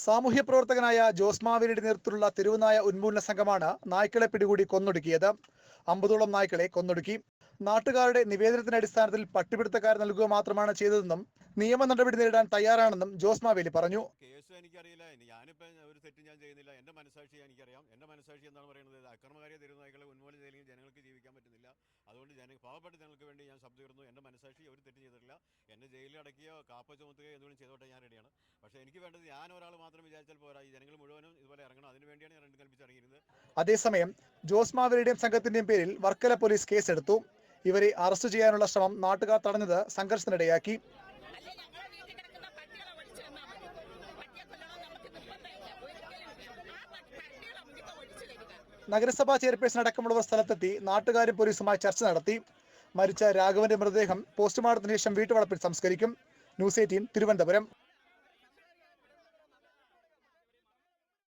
സാമൂഹ്യ പ്രവർത്തകനായ ജോസ് മാവേലിയുടെ നേതൃത്വത്തിലുള്ള തെരുവുനായ ഉന്മൂലന സംഘമാണ് നായ്ക്കളെ പിടികൂടി കൊന്നൊടുക്കിയത്. 50ഓളം നായ്ക്കളെ കൊന്നൊടുക്കി. നാട്ടുകാരുടെ നിവേദനത്തിന്റെ അടിസ്ഥാനത്തിൽ പട്ടിപിടുത്തക്കാർ നൽകുക മാത്രമാണ് ചെയ്തതെന്നും നിയമ നടപടി നേരിടാൻ തയ്യാറാണെന്നും ജോസ് മാവേലി പറഞ്ഞു. കേസ് എനിക്കറിയില്ല, ഞാനിപ്പോൾ ഒരു തെറ്റും ഞാൻ ചെയ്യുന്നില്ല. എൻ്റെ മനസ്സാക്ഷി എനിക്കറിയാം. എൻ്റെ മനസ്സാക്ഷി എന്താണ് പറയുന്നത്? അക്രമകാരിയെ തെരുവുനായ്ക്കളെ ഉന്മൂലനം ചെയ്തെങ്കിൽ ജനങ്ങൾക്ക് ജീവിക്കാൻ പറ്റുന്നില്ല. അതുകൊണ്ട് പാവപ്പെട്ട ജനങ്ങൾക്ക് വേണ്ടി ഞാൻ ശബ്ദം ഉയർന്നു. എൻ്റെ മനസ്സാക്ഷി ഒരു തെറ്റും ചെയ്തിട്ടില്ല. എന്നെ ജയിലിൽ അടക്കുകയോ കാപ്പ ചുമത്തുകയോ എന്തെങ്കിലും ചെയ്തോട്ടെ, ഞാൻ റെഡിയാണ്. പക്ഷേ എനിക്ക് വേണ്ടത് ഞാൻ ഒരാൾ മാത്രം വിചാരിച്ചാൽ പോരാ, ഈ ജനങ്ങൾ മുഴുവനും ഇതുപോലെ ഇറങ്ങണം. അതിനുവേണ്ടിയാണ് ഞാൻ രണ്ടും കൽപ്പിച്ച് ഇറങ്ങിയിരുന്നത്. അതേസമയം ജോസ് മാവേലിയുടെയും സംഘത്തിന്റെയും പേരിൽ വർക്കല പോലീസ് കേസെടുത്തു. ഇവരെ അറസ്റ്റ് ചെയ്യാനുള്ള ശ്രമം നാട്ടുകാർ തടഞ്ഞത് സംഘർഷത്തിനിടയാക്കി. നഗരസഭാ ചെയർപേഴ്സൺ അടക്കമുള്ളവർ സ്ഥലത്തെത്തി നാട്ടുകാരും പോലീസുമായി ചർച്ച നടത്തി. മരിച്ച രാഘവന്റെ മൃതദേഹം പോസ്റ്റ്മോർട്ടത്തിന് ശേഷം വീട്ടുവളപ്പിൽ സംസ്കരിക്കും. ന്യൂസ് 18 തിരുവനന്തപുരം.